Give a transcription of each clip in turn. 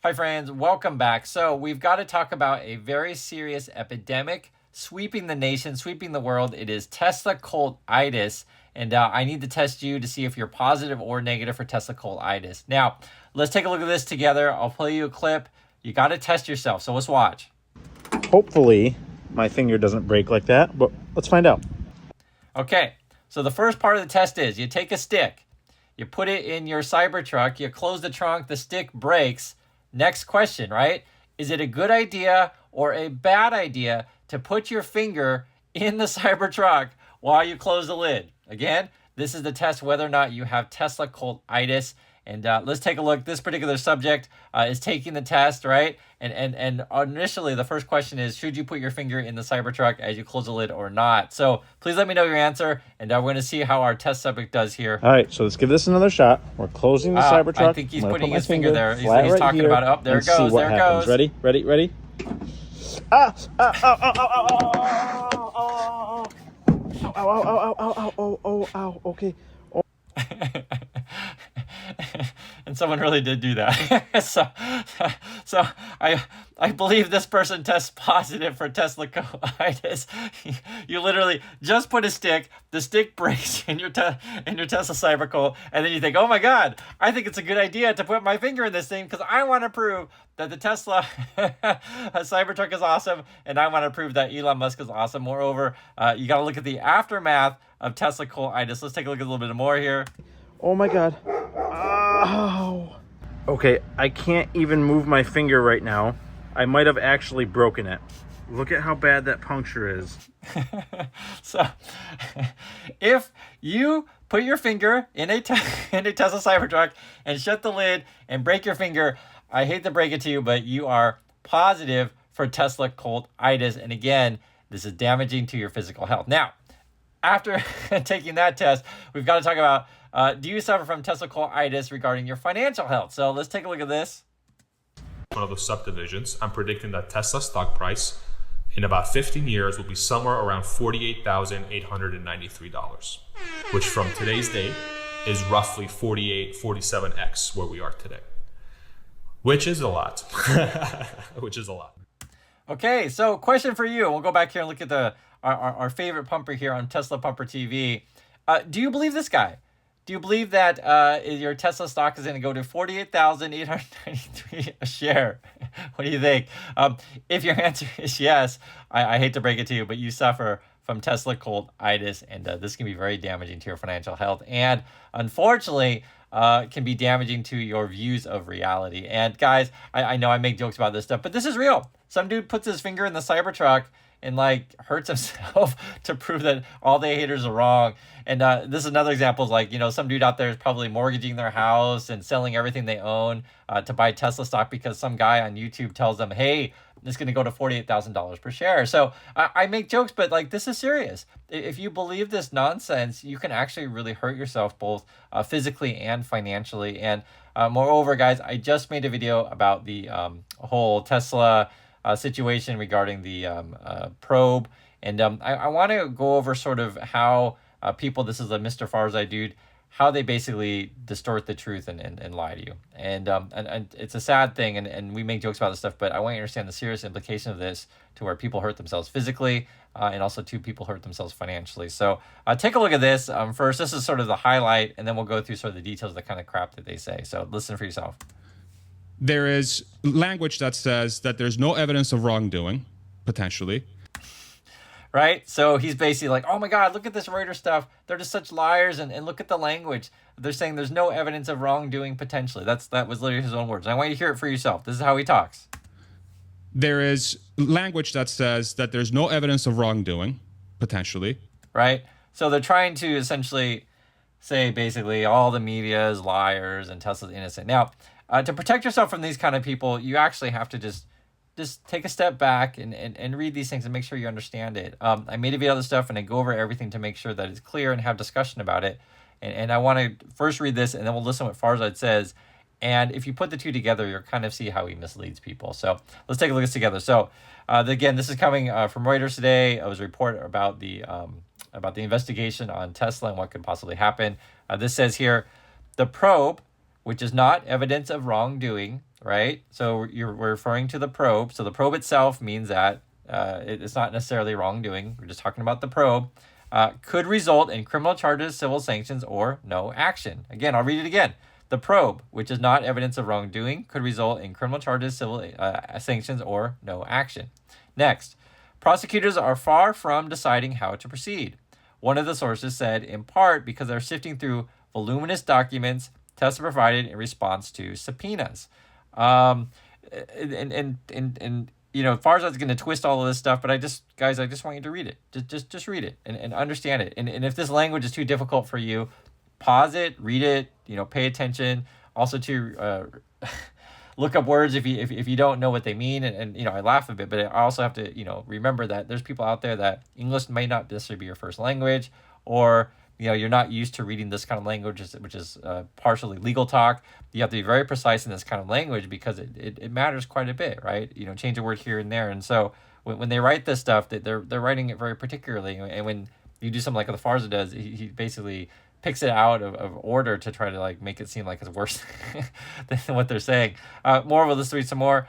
Hi friends, welcome back. So we've got to talk about a very serious epidemic sweeping the nation, sweeping the world. It is Tesla Cultitis, and I need to test you to see if you're positive or negative for Tesla Cultitis. Now, let's take a look at this together. I'll play you a clip. You got to test yourself, so let's watch. Hopefully my finger doesn't break like that, but let's find out. Okay, so the first part of the test is you take a stick, you put it in your Cybertruck, you close the trunk, the stick breaks. Next question, right? Is it a good idea or a bad idea to put your finger in the Cybertruck while you close the lid? Again, this is the test whether or not you have Tesla Cultitis. And let's take a look. This particular subject is taking the test, right? And initially, the first question is, should you put your finger in the Cybertruck as you close the lid or not? So please let me know your answer, and we're going to see how our test subject does here. All right, so let's give this another shot. We're closing the Cybertruck. I think he's putting his finger there. He's right talking here, about it. Oh, there it goes. There it goes. Ready? Ow, okay. And someone really did do that. so I believe this person tests positive for Tesla Cultitis. You literally just put a stick, the stick breaks in your Tesla Cybercolt, and then you think, oh my God, I think it's a good idea to put my finger in this thing because I want to prove that the Tesla Cybertruck is awesome, and I want to prove that Elon Musk is awesome. Moreover, you got to look at the aftermath of Tesla Cultitis. Let's take a look at a little bit more here. Oh my God. Ow. Okay, I can't even move my finger right now. I might have actually broken it. Look at how bad that puncture is. So, if you put your finger in a Tesla Cybertruck and shut the lid and break your finger, I hate to break it to you, but you are positive for Tesla Cultitis. And again, this is damaging to your physical health. Now, after taking that test, we've got to talk about, do you suffer from Tesla Cultitis regarding your financial health? So let's take a look at this. One of the subdivisions, I'm predicting that Tesla stock price in about 15 years will be somewhere around $48,893, which from today's date is roughly 47x where we are today, which is a lot. Okay, so question for you. We'll go back here and look at our favorite pumper here on Tesla Pumper TV. Do you believe this guy? Do you believe that your Tesla stock is going to go to $48,893 a share? What do you think? If your answer is yes, I hate to break it to you, but you suffer from Tesla Cultitis, and this can be very damaging to your financial health, and unfortunately, can be damaging to your views of reality. And guys, I know I make jokes about this stuff, but this is real. Some dude puts his finger in the Cybertruck and like hurts himself to prove that all the haters are wrong. And this is another example is like, some dude out there is probably mortgaging their house and selling everything they own to buy Tesla stock because some guy on YouTube tells them, hey, it's going to go to $48,000 per share. So I make jokes, but like, this is serious. If you believe this nonsense, you can actually really hurt yourself both physically and financially. And moreover, guys, I just made a video about the whole Tesla situation regarding the probe. And I want to go over sort of how people, this is a Mr. Farzai dude, how they basically distort the truth and lie to you. And it's a sad thing, and we make jokes about this stuff, but I want you to understand the serious implication of this to where people hurt themselves physically, and also two people hurt themselves financially. So take a look at this. First, this is sort of the highlight, and then we'll go through sort of the details of the kind of crap that they say. So listen for yourself. There is language that says that there's no evidence of wrongdoing, potentially. Right? So he's basically like, oh my God, look at this Reuters stuff. They're just such liars, and look at the language. They're saying there's no evidence of wrongdoing potentially. That was literally his own words. And I want you to hear it for yourself. This is how he talks. There is language that says that there's no evidence of wrongdoing, potentially. Right? So they're trying to essentially say basically all the media is liars and Tesla's innocent. Now, to protect yourself from these kind of people, you actually have to just take a step back and read these things and make sure you understand it. I made a video of this stuff and I go over everything to make sure that it's clear and have discussion about it. And I want to first read this and then we'll listen to what Farzad says. And if you put the two together, you'll kind of see how he misleads people. So let's take a look at this together. So again, this is coming from Reuters today. It was a report about the investigation on Tesla and what could possibly happen. This says here, the probe, which is not evidence of wrongdoing, right? So we're referring to the probe. So the probe itself means that it's not necessarily wrongdoing. We're just talking about the probe. Could result in criminal charges, civil sanctions, or no action. Again, I'll read it again. The probe, which is not evidence of wrongdoing, could result in criminal charges, civil sanctions, or no action. Next, prosecutors are far from deciding how to proceed. One of the sources said, in part because they're sifting through voluminous documents tested provided in response to subpoenas. And Farzad's going to twist all of this stuff, but I just want you to read it. Just read it and understand it. And if this language is too difficult for you, pause it, read it, pay attention. Also to look up words if you don't know what they mean. And I laugh a bit, but I also have to, remember that there's people out there that English may not necessarily be your first language, or you're not used to reading this kind of language, which is partially legal talk. You have to be very precise in this kind of language because it matters quite a bit, right? Change a word here and there. And so when they write this stuff, they're writing it very particularly. And when you do something like the Farza does, he basically picks it out of order to try to make it seem like it's worse than what they're saying. Let's read some more.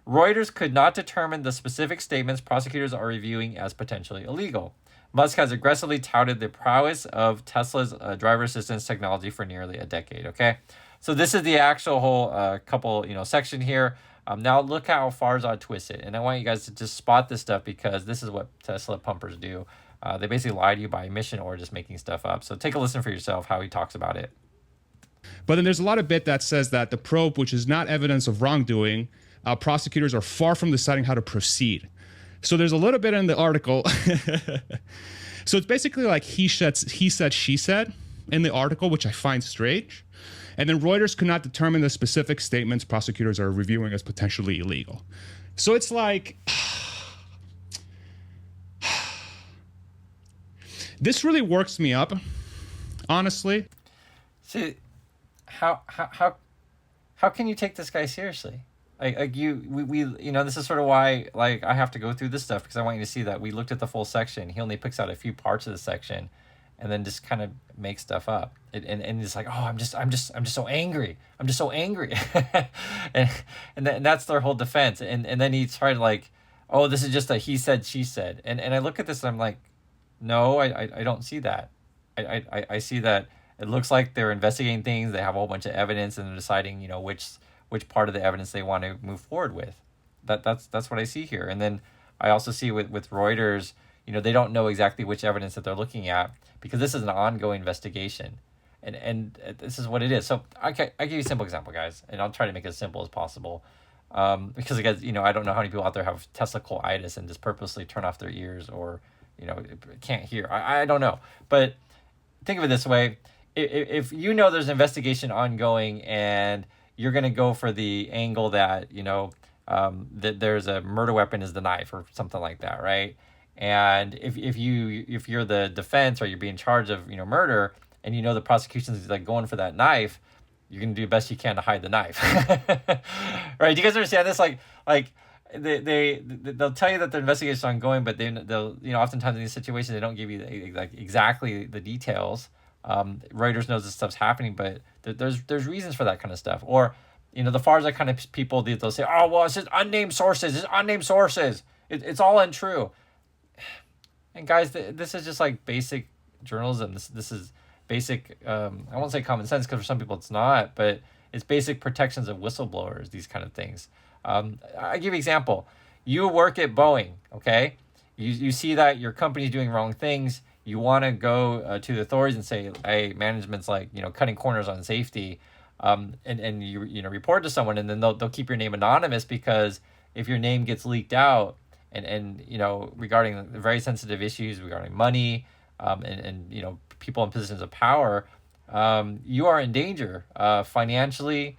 Reuters could not determine the specific statements prosecutors are reviewing as potentially illegal. Musk has aggressively touted the prowess of Tesla's driver assistance technology for nearly a decade. Okay, so this is the actual whole couple section here. Now look how Farzad twists it, and I want you guys to just spot this stuff because this is what Tesla pumpers do. They basically lie to you by omission or just making stuff up. So take a listen for yourself how he talks about it. But then there's a lot of bit that says that the probe, which is not evidence of wrongdoing, prosecutors are far from deciding how to proceed. So there's a little bit in the article. So it's basically like he said, she said in the article, which I find strange. And then Reuters could not determine the specific statements prosecutors are reviewing as potentially illegal. So it's like, this really works me up, honestly. See, how can you take this guy seriously? This is sort of why I have to go through this stuff because I want you to see that we looked at the full section. He only picks out a few parts of the section, and then just kind of makes stuff up. And it's like, oh, I'm just so angry. I'm just so angry, and that's their whole defense. And then he tried oh, this is just a he said she said. And I look at this and I'm like, no, I don't see that. I see that it looks like they're investigating things. They have a whole bunch of evidence and they're deciding which part of the evidence they want to move forward with. That's what I see here. And then I also see with Reuters, they don't know exactly which evidence that they're looking at because this is an ongoing investigation. And this is what it is. So I'll give you a simple example, guys, and I'll try to make it as simple as possible. Because guys, I don't know how many people out there have Tesla coitis and just purposely turn off their ears or, can't hear. I don't know. But think of it this way. If there's an investigation ongoing and you're going to go for the angle that, that there's a murder weapon is the knife or something like that, right? And if you're the defense or you're being charged of, murder and the prosecution is going for that knife, you're going to do the best you can to hide the knife. Right? Do you guys understand this? They'll tell you that the investigation is ongoing, but they'll oftentimes in these situations, they don't give you exactly the details. Reuters knows this stuff's happening, but there's reasons for that kind of stuff. Or, the Farza kind of people, they'll say, oh, well, it's just unnamed sources. It's all untrue. And guys, this is just basic journalism. This is basic, I won't say common sense because for some people it's not, but it's basic protections of whistleblowers, these kind of things. I give you an example. You work at Boeing, okay? You see that your company's doing wrong things. You want to go to the authorities and say, hey, management's cutting corners on safety, and you report to someone, and then they'll keep your name anonymous because if your name gets leaked out and regarding very sensitive issues regarding money, and people in positions of power, you are in danger financially,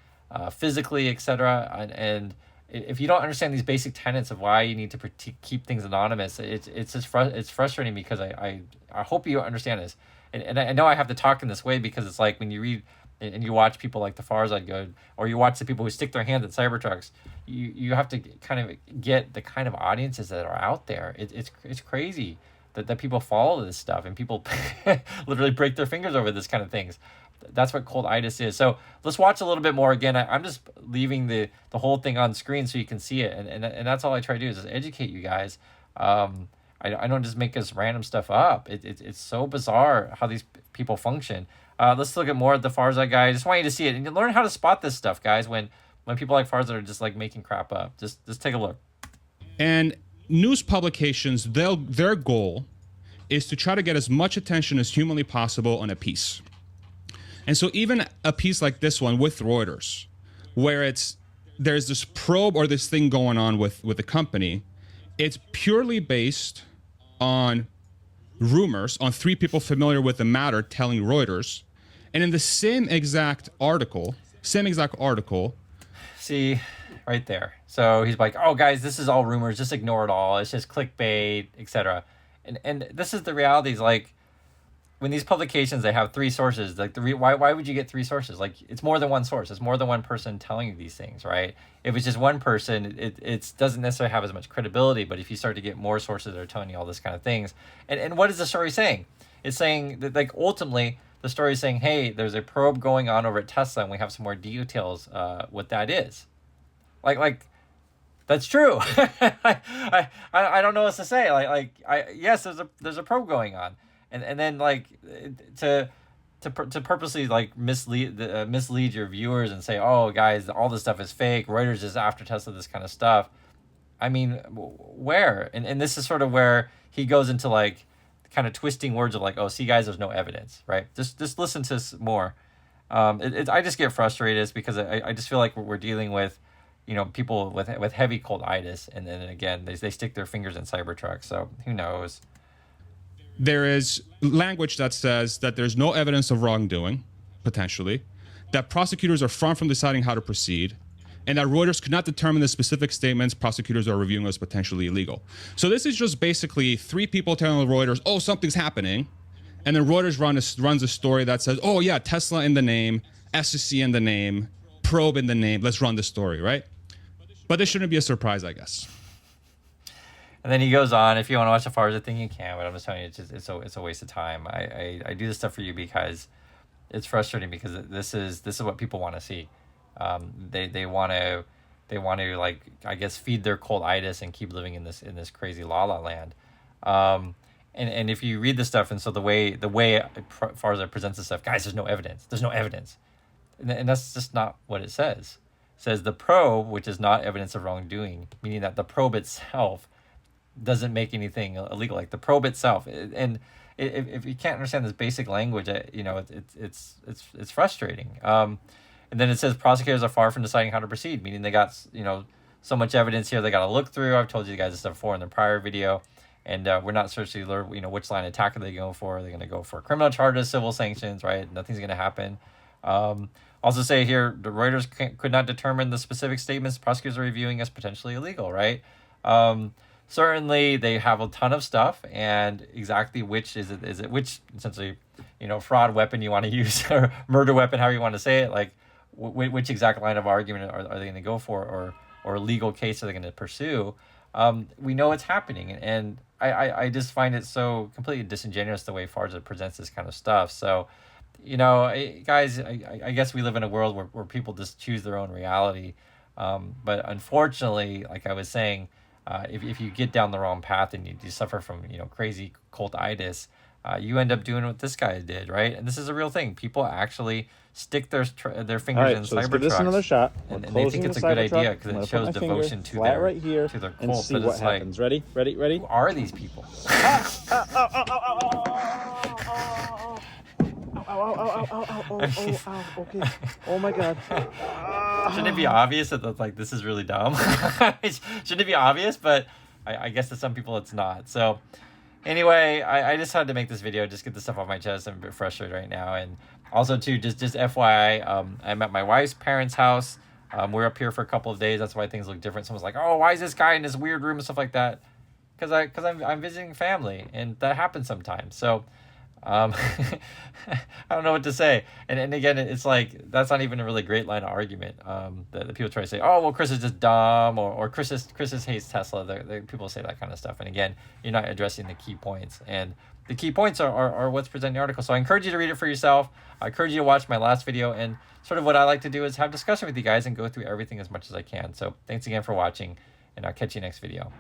physically, etc. And if you don't understand these basic tenets of why you need to keep things anonymous, it's frustrating because I hope you understand this. And I know I have to talk in this way because it's like when you read and you watch people like the Farzad go, or you watch the people who stick their hands at Cybertrucks, you have to kind of get the kind of audiences that are out there. It's crazy that people follow this stuff and people literally break their fingers over this kind of things. That's what coitis is. So let's watch a little bit more. Again, I'm just leaving the whole thing on screen so you can see it, and that's all I try to do is just educate you guys. I don't just make this random stuff up. It's so bizarre how these people function. Let's look at more at the Farzad guy. I just want you to see it and learn how to spot this stuff, guys. When people like Farzad are just like making crap up, just take a look. And news publications, their goal is to try to get as much attention as humanly possible on a piece. And so even a piece like this one with Reuters, where there's this probe or this thing going on with the company, it's purely based on rumors, on 3 people familiar with the matter telling Reuters. And in the same exact article, see right there. So he's like, oh guys, this is all rumors, just ignore it all, it's just clickbait, etc. And this is the reality. Is like, when these publications, they have 3 sources, like why would you get 3 sources? Like, it's more than one source. It's more than one person telling you these things, right? If it's just one person, it doesn't necessarily have as much credibility. But if you start to get more sources that are telling you all this kind of things, and what is the story saying? It's saying that, like, ultimately the story is saying, hey, there's a probe going on over at Tesla, and we have some more details what that is. Like that's true. I don't know what to say. Yes, there's a probe going on. And then, like, to purposely, like, mislead your viewers and say, oh guys, all this stuff is fake, Reuters is after Tesla, this kind of stuff. I mean, where? And this is sort of where he goes into, like, kind of twisting words of, like, oh, see guys, there's no evidence, right? Just listen to this more. I just get frustrated because I just feel like we're dealing with, you know, people with heavy coitis, and then again they stick their fingers in Cybertruck. So who knows? There is language that says that there's no evidence of wrongdoing, potentially, that prosecutors are far from deciding how to proceed, and that Reuters could not determine the specific statements prosecutors are reviewing as potentially illegal. So this is just basically 3 people telling Reuters, oh, something's happening, and then Reuters runs a story that says, oh yeah, Tesla in the name, SEC in the name, probe in the name, let's run the story, right? But this shouldn't be a surprise, I guess. And then he goes on, if you want to watch the Farzad thing, you can, but I'm just telling you, it's a waste of time. I do this stuff for you because it's frustrating, because this is what people want to see. They want to like, I guess, feed their coitis and keep living in this crazy la land. And if you read this stuff, and so the way Farzad presents this stuff, guys, there's no evidence, and that's just not what it says. It says the probe, which is not evidence of wrongdoing, meaning that the probe itself doesn't make anything illegal, like the probe itself. And if you can't understand this basic language, you know, it's frustrating. And then it says prosecutors are far from deciding how to proceed, meaning they got, you know, so much evidence here they got to look through. I've told you guys this stuff before in the prior video, and we're not certainly learning, you know, which line of attack are they going for. Are they going to go for criminal charges, civil sanctions, right? Nothing's going to happen. Also say here, the Reuters could not determine the specific statements prosecutors are reviewing as potentially illegal, right? Certainly they have a ton of stuff, and exactly which is it which essentially, you know, fraud weapon you want to use, or murder weapon, however you want to say it, like which exact line of argument are they going to go for, or legal case are they going to pursue? We know it's happening, and I just find it so completely disingenuous the way Farzad presents this kind of stuff. So, you know, guys, I guess we live in a world where people just choose their own reality. But unfortunately, like I was saying, if you get down the wrong path and you suffer from, you know, crazy cultitis, you end up doing what this guy did, right? And this is a real thing. People actually stick their fingers in Cybertrucks. Let's give this another shot. And they think it's a good idea because it shows devotion to their right here to their and cult. see But what it's happens. like, Ready? who are these people? Okay. Oh my God. Shouldn't it be obvious that like this is really dumb? Shouldn't it be obvious? But I guess to some people it's not. So anyway, I just had to make this video, just get this stuff off my chest. I'm a bit frustrated right now. And also too, just FYI, I'm at my wife's parents' house. We're up here for a couple of days. That's why things look different. Someone's like, oh, why is this guy in this weird room and stuff like that? Because I'm visiting family, and that happens sometimes. So I don't know what to say. And again, it's like, that's not even a really great line of argument. The people try to say, oh, well, Chris is just dumb, or Chris hates Tesla. People say that kind of stuff. And again, you're not addressing the key points. And the key points are what's presented in the article. So I encourage you to read it for yourself. I encourage you to watch my last video. And sort of what I like to do is have discussion with you guys and go through everything as much as I can. So thanks again for watching, and I'll catch you next video.